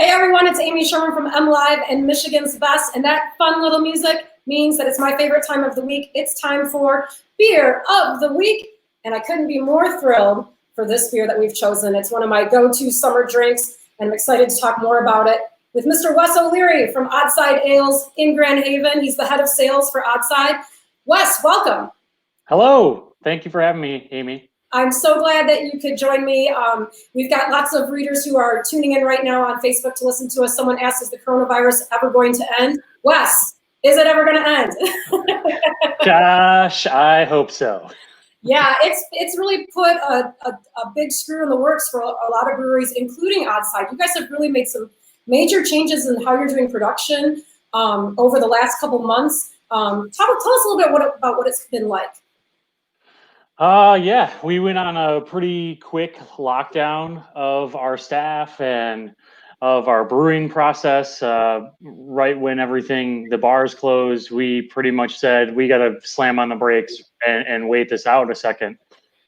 Hey everyone, it's Amy Sherman from MLive and Michigan's Best, and that fun little music means that it's my favorite time of the week. It's time for Beer of the Week, and I couldn't be more thrilled for this beer that we've chosen. It's one of my go-to summer drinks, and I'm excited to talk more about it with Mr. Wes O'Leary from Oddside Ales in Grand Haven. He's the head of sales for Oddside. Wes, welcome. Hello. Thank you for having me, Amy. I'm so glad that you could join me. We've got lots of readers who are tuning in right now on Facebook to listen to us. Someone asked, is the coronavirus ever going to end? Wes, is it ever going to end? Gosh, I hope so. Yeah, it's really put a big screw in the works for a lot of breweries, including Oddside. You guys have really made some major changes in how you're doing production over the last couple months. Tell us a little bit about what it's been like. Yeah, we went on a pretty quick lockdown of our staff and of our brewing process. Right when the bars closed, we pretty much said, we got to slam on the brakes and wait this out a second.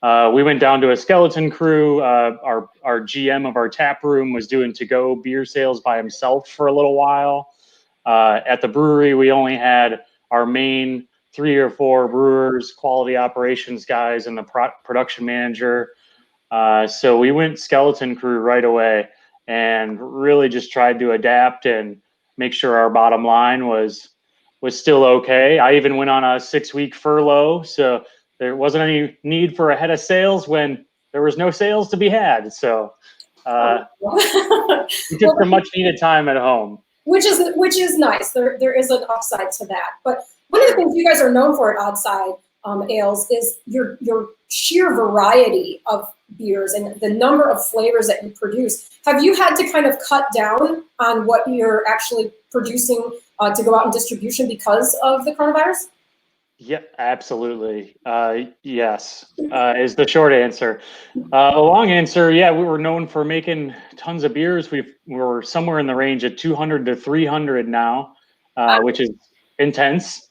We went down to a skeleton crew. Our GM of our tap room was doing to-go beer sales by himself for a little while. At the brewery, we only had our main 3 or 4 brewers, quality operations guys, and the production manager. So we went skeleton crew right away and really just tried to adapt and make sure our bottom line was still okay. I even went on a 6-week furlough, so there wasn't any need for a head of sales when there was no sales to be had. So we took some much needed time at home. Which is nice. There is an upside to that. But one of the things you guys are known for at Oddside Ales is your sheer variety of beers and the number of flavors that you produce. Have you had to kind of cut down on what you're actually producing to go out in distribution because of the coronavirus? Yeah, absolutely. Yes, is the short answer. The long answer, yeah, we were known for making tons of beers. We're somewhere in the range of 200 to 300 now, which is intense.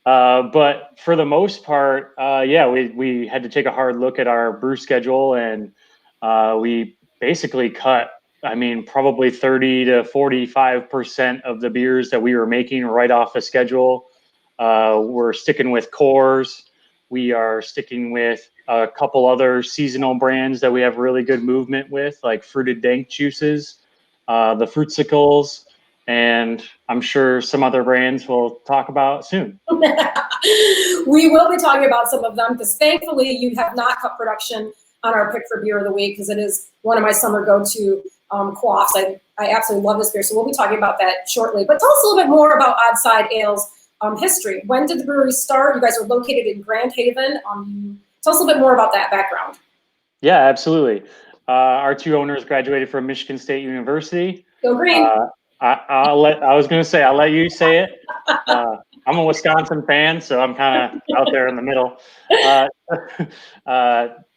But for the most part, yeah, we had to take a hard look at our brew schedule, and we basically cut, probably 30 to 45% of the beers that we were making right off the schedule. We're sticking with cores. We are sticking with a couple other seasonal brands that we have really good movement with, like fruited dank juices, the Fruitsicles, and I'm sure some other brands we'll talk about soon. We will be talking about some of them because thankfully you have not cut production on our pick for beer of the week because it is one of my summer go-to quaffs. I absolutely love this beer, so we'll be talking about that shortly. But tell us a little bit more about Oddside Ales history. When did the brewery start? You guys are located in Grand Haven. Tell us a little bit more about that background. Yeah, absolutely. Our 2 owners graduated from Michigan State University. Go Green. I'll let you say it. I'm a Wisconsin fan, so I'm kind of out there in the middle.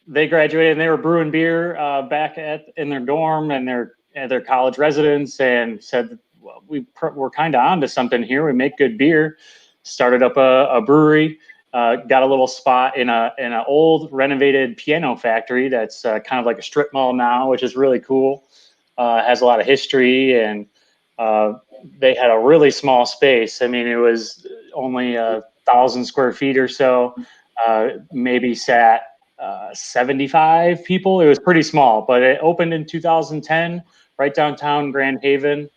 They graduated and they were brewing beer back in their dorm and their college residence, and said, well, we're kind of onto something here. We make good beer. Started up a brewery. Got a little spot in an old renovated piano factory that's kind of like a strip mall now, which is really cool. Has a lot of history, and they had a really small space. It was only 1,000 square feet or so. Maybe sat 75 people. It was pretty small, but it opened in 2010, right downtown Grand Haven,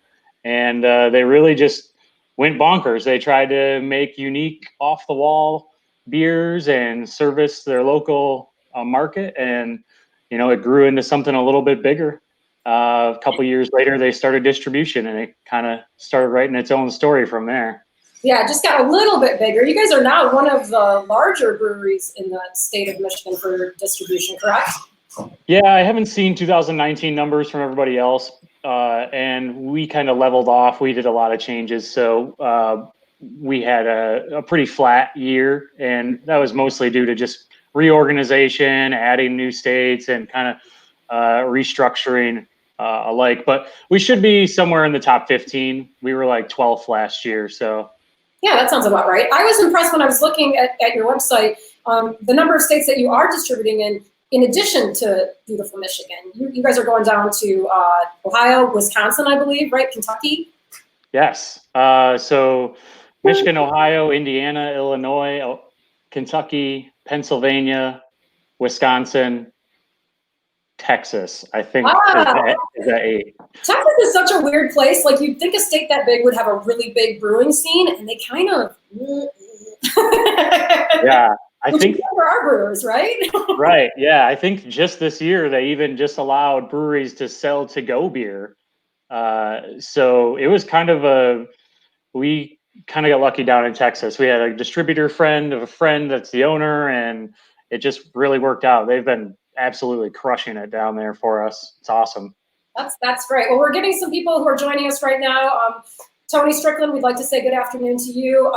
and they really just went bonkers. They tried to make unique, off-the-wall beers and service their local market, and it grew into something a little bit bigger. A couple years later, they started distribution, and it kind of started writing its own story from there. Yeah, it just got a little bit bigger. You guys are now one of the larger breweries in the state of Michigan for distribution, correct? Yeah, I haven't seen 2019 numbers from everybody else, and we kind of leveled off. We did a lot of changes, so we had a pretty flat year, and that was mostly due to just reorganization, adding new states, and kind of restructuring alike. But we should be somewhere in the top 15. We were like 12th last year, so. Yeah, that sounds about right. I was impressed when I was looking at your website, the number of states that you are distributing in. in addition to beautiful Michigan, you guys are going down to Ohio, Wisconsin, I believe, right? Kentucky? Yes. So Michigan, Ohio, Indiana, Illinois, Kentucky, Pennsylvania, Wisconsin, Texas, I think is that 8. Texas is such a weird place. Like, you'd think a state that big would have a really big brewing scene, and they kind of... Yeah, I think for our brewers, right? Right. Yeah, I think just this year they even just allowed breweries to sell to-go beer. So it was we kind of got lucky down in Texas. We had a distributor friend of a friend that's the owner, and it just really worked out. They've been absolutely crushing it down there for us. It's awesome. That's great. Well, we're getting some people who are joining us right now. Tony Strickland, we'd like to say good afternoon to you.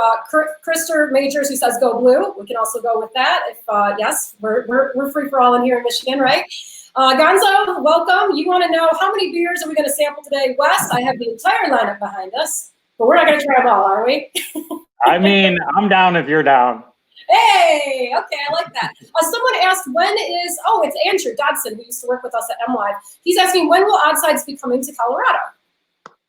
Krister Majors, who says go blue. We can also go with that. If yes, we're free for all in here in Michigan, right? Gonzo, welcome. You want to know how many beers are we going to sample today? West, I have the entire lineup behind us, but we're not going to try them all, are we? I mean, I'm down if you're down. Hey, okay, I like that. Someone asked, it's Andrew Dodson, who used to work with us at MLive. He's asking, when will Oddsides be coming to Colorado?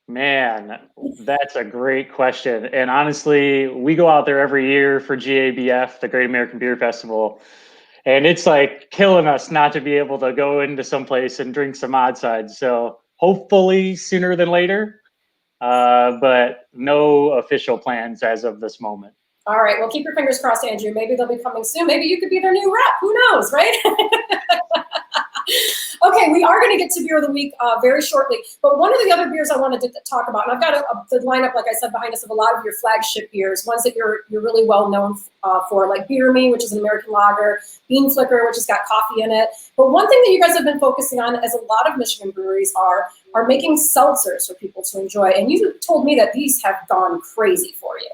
Man, that's a great question. And honestly, we go out there every year for GABF, the Great American Beer Festival. And it's like killing us not to be able to go into someplace and drink some Oddsides. So hopefully sooner than later, but no official plans as of this moment. All right, well, keep your fingers crossed, Andrew. Maybe they'll be coming soon. Maybe you could be their new rep. Who knows, right? Okay, we are going to get to beer of the week very shortly. But one of the other beers I wanted to talk about, and I've got the lineup, like I said, behind us of a lot of your flagship beers, ones that you're really well known for, like Beer Me, which is an American lager, Bean Flicker, which has got coffee in it. But one thing that you guys have been focusing on, as a lot of Michigan breweries are making seltzers for people to enjoy. And you told me that these have gone crazy for you.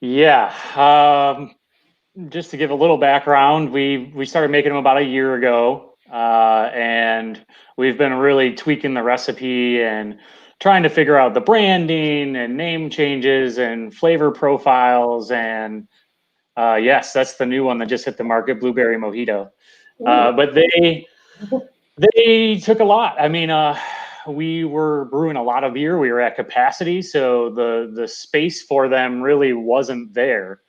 Yeah. Just to give a little background, we started making them about a year ago. And we've been really tweaking the recipe and trying to figure out the branding and name changes and flavor profiles. And yes, that's the new one that just hit the market, Blueberry Mojito. But they took a lot. I mean, we were brewing a lot of beer. We were at capacity, so the space for them really wasn't there.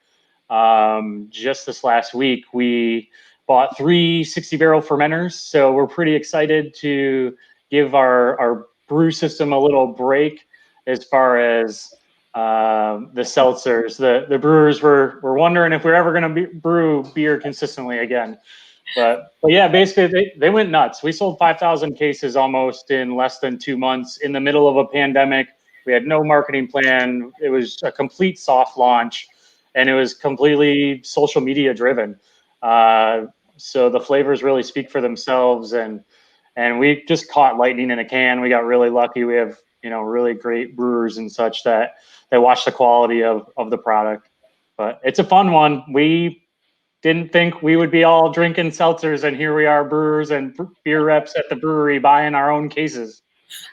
Just this last week, we bought 3 60-barrel fermenters. So we're pretty excited to give our brew system a little break as far as the seltzers. The brewers were wondering if we're ever going to brew beer consistently again. But yeah, basically they went nuts. We sold 5,000 cases almost in less than 2 months in the middle of a pandemic. We had no marketing plan. It was a complete soft launch. And it was completely social media driven. So the flavors really speak for themselves, and we just caught lightning in a can. We got really lucky. We have really great brewers and such that watch the quality of the product. But it's a fun one. We didn't think we would be all drinking seltzers, and here we are, brewers and beer reps at the brewery buying our own cases.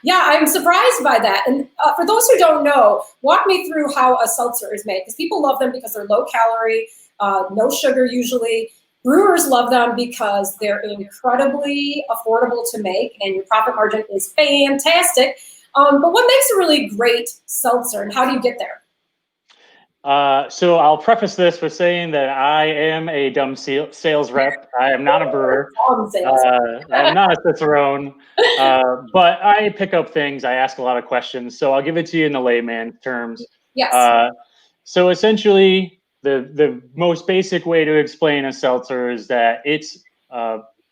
Yeah, I'm surprised by that. And for those who don't know, walk me through how a seltzer is made, because people love them because they're low calorie, no sugar usually. Brewers love them because they're incredibly affordable to make, and your profit margin is fantastic. But what makes a really great seltzer, and how do you get there? So I'll preface this with saying that I am a dumb sales rep. I am not a brewer. I am not a Cicerone, but I pick up things. I ask a lot of questions. So I'll give it to you in the layman terms. Yes. So essentially, the most basic way to explain a seltzer is that it's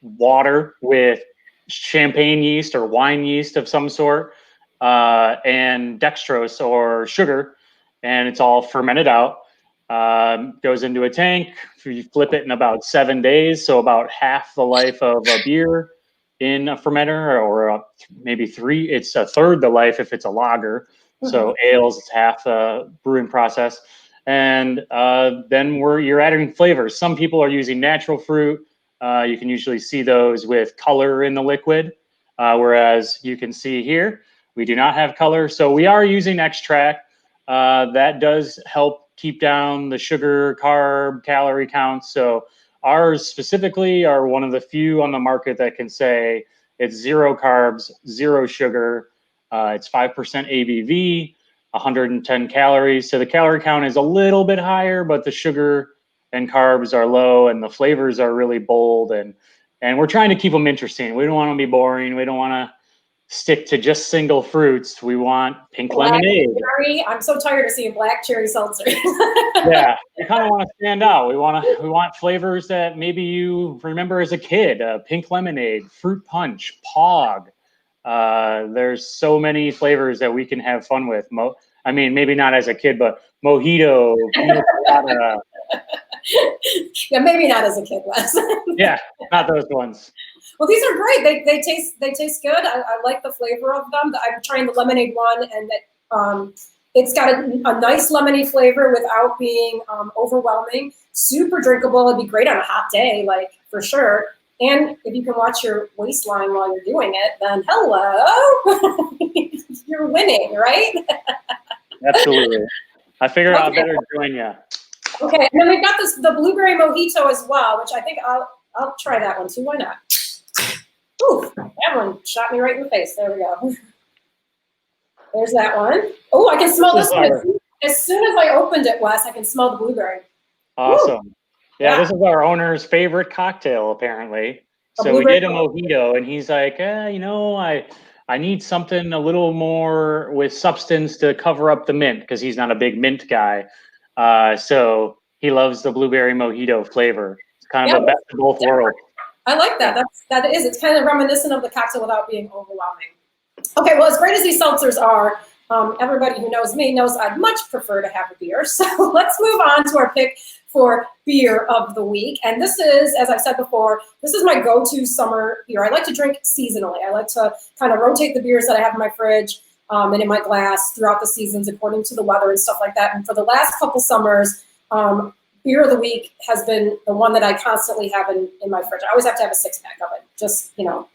water with champagne yeast or wine yeast of some sort, and dextrose or sugar. And it's all fermented out, goes into a tank. You flip it in about 7 days, so about half the life of a beer in a fermenter, or maybe 3. It's a third the life if it's a lager. So ales, it's half the brewing process. And then you're adding flavors. Some people are using natural fruit. You can usually see those with color in the liquid, whereas you can see here, we do not have color. So we are using extract. That does help keep down the sugar, carb, calorie counts. So ours specifically are one of the few on the market that can say it's 0 carbs, 0 sugar. It's 5% ABV, 110 calories. So the calorie count is a little bit higher, but the sugar and carbs are low, and the flavors are really bold. And we're trying to keep them interesting. We don't want to be boring. We don't want to stick to just single fruits. We want pink lemonade. Cherry. I'm so tired of seeing black cherry seltzer. Yeah, we kind of want to stand out. We want flavors that maybe you remember as a kid. Pink lemonade, fruit punch, pog. There's so many flavors that we can have fun with. I mean, maybe not as a kid, but mojito, pina colada. Yeah, maybe not as a kid, Wes. Yeah, not those ones. Well, these are great. They taste good. I like the flavor of them. I'm trying the lemonade one, and it's got a nice lemony flavor without being overwhelming. Super drinkable. It'd be great on a hot day, like for sure. And if you can watch your waistline while you're doing it, then hello, you're winning, right? Absolutely. I figured I better join you. Okay, and then we've got the blueberry mojito as well, which I think I'll try that one too. Why not? Ooh, that one shot me right in the face. There we go. There's that one. Oh, I can smell this one. As soon as I opened it, Wes, I can smell the blueberry. Awesome. Woo. Yeah, this is our owner's favorite cocktail, apparently. So we did a mojito, and he's like, you know, I need something a little more with substance to cover up the mint, because he's not a big mint guy. So he loves the blueberry mojito flavor. It's kind of the best of both worlds. I like that. It's kind of reminiscent of the cocktail without being overwhelming. Okay, well, as great as these seltzers are, everybody who knows me knows I'd much prefer to have a beer. So let's move on to our pick for beer of the week. And this is, as I said before, this is my go-to summer beer. I like to drink seasonally. I like to kind of rotate the beers that I have in my fridge and in my glass throughout the seasons according to the weather and stuff like that. And for the last couple summers, beer of the week has been the one that I constantly have in my fridge. I always have to have a 6-pack of it, just, you know,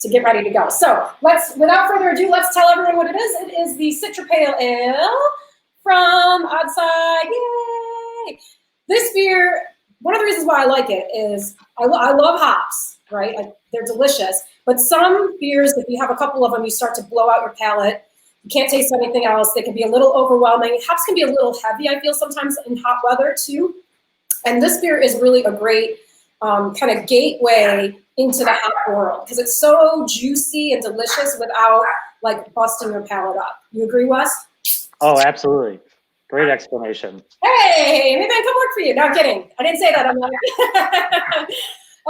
to get ready to go. So without further ado, let's tell everyone what it is. It is the Citra Pale Ale from Oddside. Yay! This beer, one of the reasons why I like it is I love hops, right? They're delicious. But some beers, if you have a couple of them, you start to blow out your palate. You can't taste anything else. They can be a little overwhelming. Hops can be a little heavy, I feel, sometimes in hot weather too. And this beer is really a great kind of gateway into the hot world because it's so juicy and delicious without like busting your palate up. You agree, Wes? Oh, absolutely. Great explanation. Hey, maybe I can work for you. No, I'm kidding. I didn't say that. I'm not.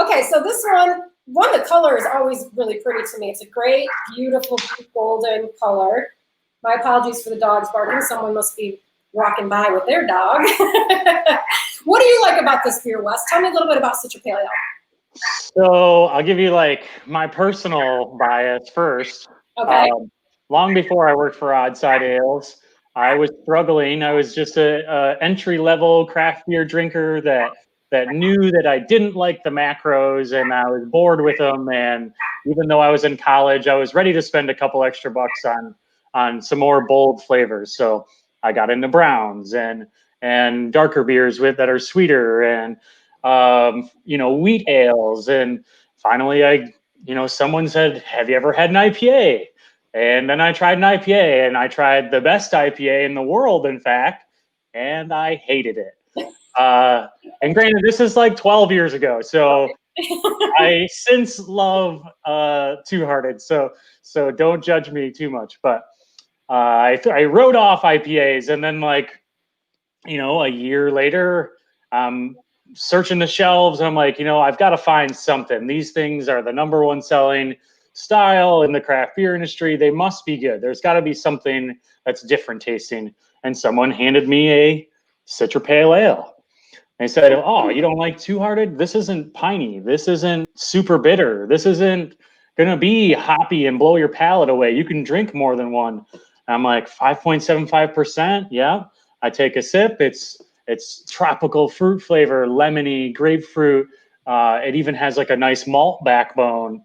Okay, so this one, the color is always really pretty to me. It's a great, beautiful, golden color. My apologies for the dogs barking. Someone must be walking by with their dog. What do you like about this beer, Wes? Tell me a little bit about Citra Pale Ale. So I'll give you like my personal bias first. Okay. Long before I worked for Oddside Ales, I was struggling. I was just a entry-level craft beer drinker that knew that I didn't like the macros and I was bored with them. And even though I was in college, I was ready to spend a couple extra bucks on some more bold flavors. So I got into browns and darker beers that are sweeter and wheat ales. And finally, someone said, "Have you ever had an IPA?" And then I tried an IPA, and I tried the best IPA in the world, in fact, and I hated it. And granted, this is like 12 years ago, so I since love Two Hearted, so don't judge me too much. But I wrote off IPAs, and then a year later, searching the shelves, I'm like, I've got to find something. These things are the #1 selling style in the craft beer industry. They must be good. There's got to be something that's different tasting. And someone handed me a Citra Pale Ale. They said, "Oh, you don't like Two Hearted? This isn't piney. This isn't super bitter. This isn't going to be hoppy and blow your palate away. You can drink more than one." And I'm like, 5.75%. Yeah. I take a sip. It's tropical fruit flavor, lemony, grapefruit. It even has like a nice malt backbone.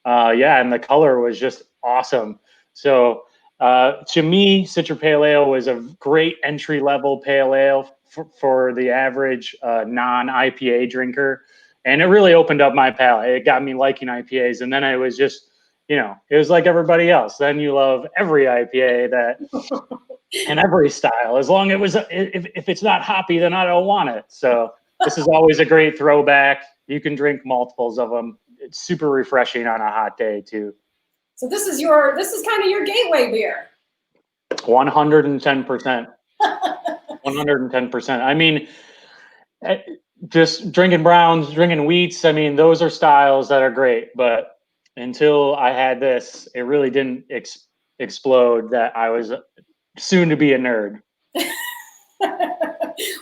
And the color was just awesome. So to me, Citra Pale Ale was a great entry-level pale ale for the average non-IPA drinker. And it really opened up my palate. It got me liking IPAs. And then I was just, it was like everybody else. Then you love every IPA and every style. As long as if it's not hoppy, then I don't want it. So this is always a great throwback. You can drink multiples of them. It's super refreshing on a hot day too. So this is kind of your gateway beer. 110%. 110%. I mean, just drinking browns, drinking wheats. I mean, those are styles that are great. But until I had this, it really didn't explode that I was soon to be a nerd.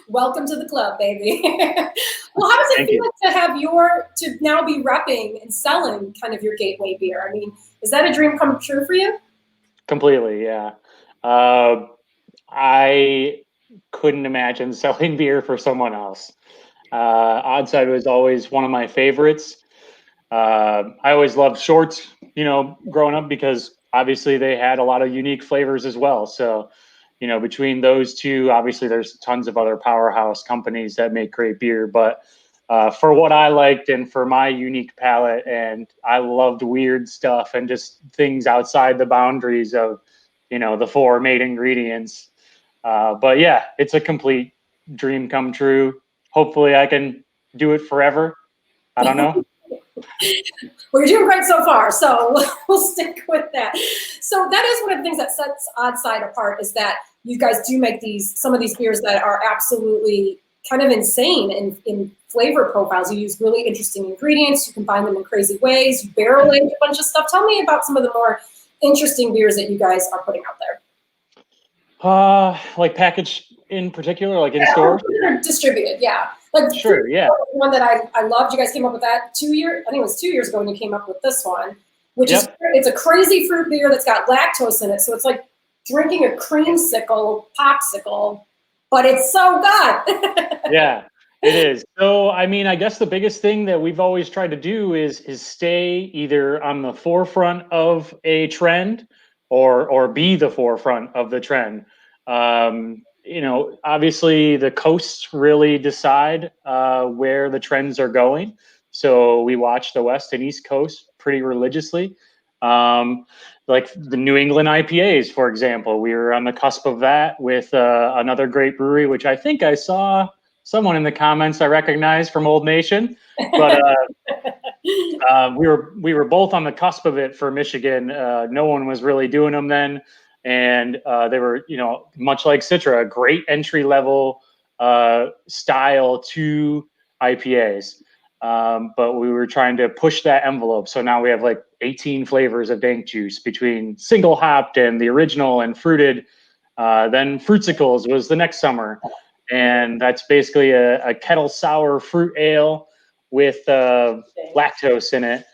Welcome to the club, baby. Well, how does it feel to now be repping and selling kind of your gateway beer? I mean, is that a dream come true for you? Completely, yeah. I couldn't imagine selling beer for someone else. Oddside was always one of my favorites. I always loved shorts, growing up, because obviously they had a lot of unique flavors as well. So, between those two, obviously there's tons of other powerhouse companies that make great beer, but for what I liked and for my unique palate, and I loved weird stuff and just things outside the boundaries of, the 4 main ingredients. But yeah, it's a complete dream come true. Hopefully I can do it forever. I don't know. Well, you're doing great so far, so we'll stick with that. So that is one of the things that sets Oddside apart, is that you guys do make some of these beers that are absolutely kind of insane in flavor profiles. You use really interesting ingredients. You combine them in crazy ways. You barrel age a bunch of stuff. Tell me about some of the more interesting beers that you guys are putting out there. Like packaged in particular, like in stores? Distributed, yeah. Like, sure, yeah. One that I loved. You guys came up with that 2 years. I think it was 2 years ago when you came up with this one, which is it's a crazy fruit beer that's got lactose in it. So it's like drinking a creamsicle popsicle, but it's so good. Yeah, it is. So, I mean, I guess the biggest thing that we've always tried to do is stay either on the forefront of a trend or be the forefront of the trend. Obviously the coasts really decide where the trends are going. So we watch the West and East Coast pretty religiously. Like the New England IPAs, for example, we were on the cusp of that with another great brewery, which I think I saw someone in the comments I recognized from Old Nation, but we were both on the cusp of it for Michigan. No one was really doing them then. And they were, much like Citra, a great entry level style to IPAs. But we were trying to push that envelope. So now we have like 18 flavors of dank juice between single hopped and the original and fruited. Then Fruitsicles was the next summer. And that's basically a kettle sour fruit ale with lactose in it.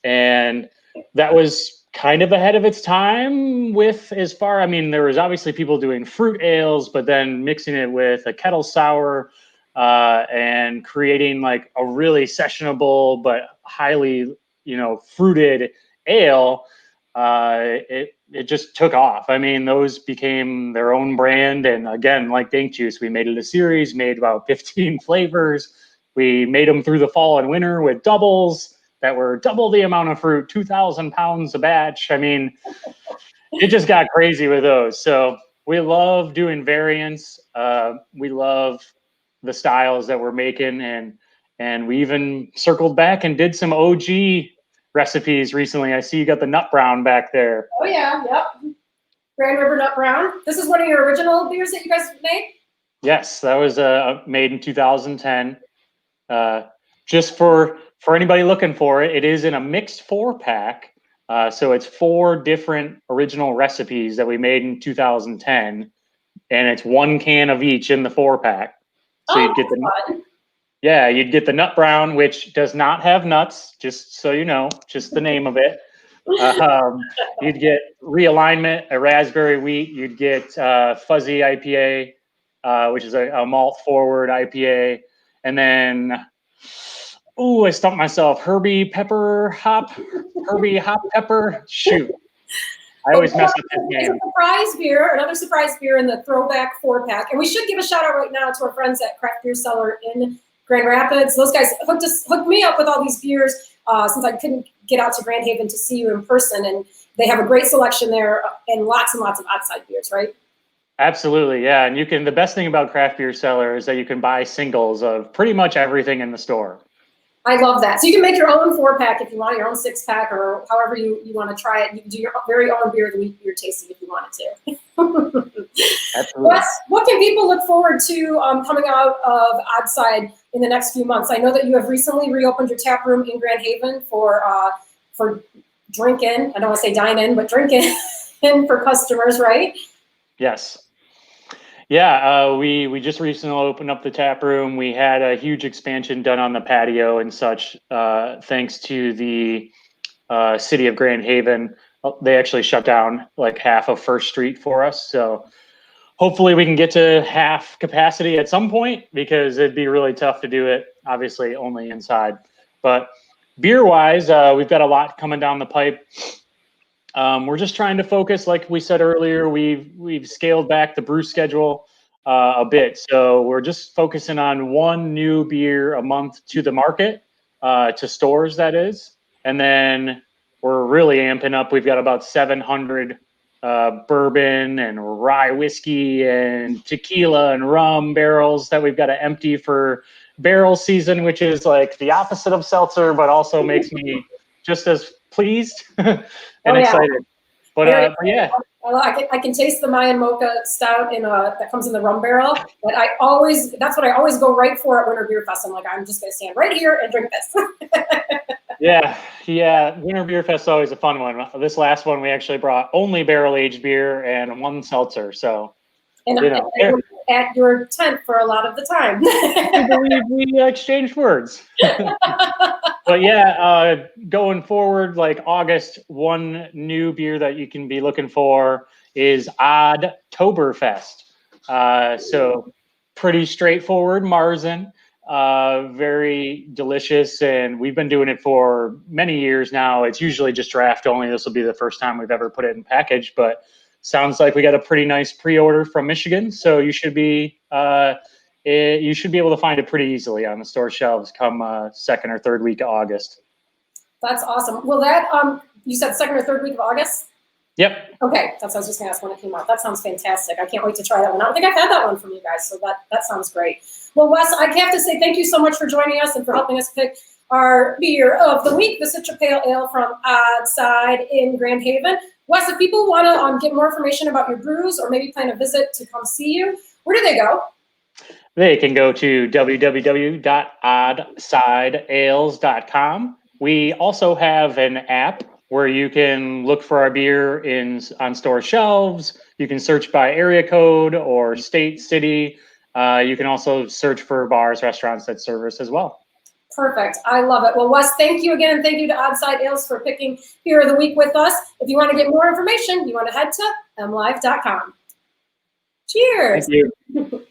And that was kind of ahead of its time there was obviously people doing fruit ales, but then mixing it with a kettle sour and creating like a really sessionable but highly fruited ale. It just took off. I mean, those became their own brand. And again, like dank juice, we made it a series, made about 15 flavors. We made them through the fall and winter with doubles that were double the amount of fruit, 2,000 pounds a batch. I mean, it just got crazy with those. So we love doing variants. We love the styles that we're making. And we even circled back and did some OG recipes recently. I see you got the nut brown back there. Oh, yeah. Yep. Grand River Nut Brown. This is one of your original beers that you guys made? Yes, that was made in 2010. Just for anybody looking for it, it is in a mixed 4-pack. So it's 4 different original recipes that we made in 2010, and it's 1 can of each in the 4-pack. So you'd get the nut brown, which does not have nuts, just so you know, just the name of it. You'd get realignment, a raspberry wheat. You'd get fuzzy IPA, which is a malt forward IPA, and then. Oh, I stumped myself. Herbie hop pepper. Shoot. I always mess up his It's name. a surprise beer, another surprise beer in the throwback 4-pack. And we should give a shout out right now to our friends at Craft Beer Cellar in Grand Rapids. Those guys hooked me up with all these beers since I couldn't get out to Grand Haven to see you in person. And they have a great selection there and lots of Oddside beers, right? Absolutely, yeah. And the best thing about Craft Beer Cellar is that you can buy singles of pretty much everything in the store. I love that. So you can make your own 4-pack if you want, your own 6-pack, or however you want to try it. You can do your very own beer of the week beer tasting if you wanted to. Absolutely. What can people look forward to coming out of Oddside in the next few months? I know that you have recently reopened your tap room in Grand Haven for drink-in. I don't want to say dine-in, but drink-in for customers, right? Yes. Yeah, we just recently opened up the tap room. We had a huge expansion done on the patio and such, thanks to the city of Grand Haven. They actually shut down like half of First Street for us. So hopefully we can get to half capacity at some point, because it'd be really tough to do it, obviously, only inside. But beer-wise, we've got a lot coming down the pipe. We're just trying to focus, like we said earlier, we've scaled back the brew schedule a bit. So we're just focusing on one new beer a month to the market, to stores, that is. And then we're really amping up. We've got about 700 bourbon and rye whiskey and tequila and rum barrels that we've got to empty for barrel season, which is like the opposite of seltzer, but also makes me just as pleased and excited. But yeah, I can taste the Mayan Mocha Stout that comes in the rum barrel. But that's what I always go right for at Winter Beer Fest. I'm like, I'm just going to stand right here and drink this. Yeah. Winter Beer Fest is always a fun one. This last one, we actually brought only barrel aged beer and one seltzer. So, at your tent for a lot of the time. I believe we exchanged words. But yeah, going forward, like August, one new beer that you can be looking for is Oddtoberfest. So pretty straightforward Marzen, very delicious, and we've been doing it for many years now. It's usually just draft only. This will be the first time we've ever put it in package, but sounds like we got a pretty nice pre-order from Michigan, so you should be able to find it pretty easily on the store shelves come second or third week of August. That's awesome. Will that you said second or third week of August? Yep. Okay, that's what I was just gonna ask when it came out. That sounds fantastic. I can't wait to try that one. I don't think I've had that one from you guys, so that sounds great. Well, Wes, I have to say thank you so much for joining us and for helping us pick our beer of the week, the Citra Pale Ale from Oddside in Grand Haven. Wes, if people want to get more information about your brews or maybe plan a visit to come see you, where do they go? They can go to www.oddsideales.com. We also have an app where you can look for our beer on store shelves. You can search by area code or state, city. You can also search for bars, restaurants that serve us as well. Perfect. I love it. Well, Wes, thank you again. And thank you to Oddside Ales for picking Beer of the Week with us. If you want to get more information, you want to head to MLive.com. Cheers. Thank you.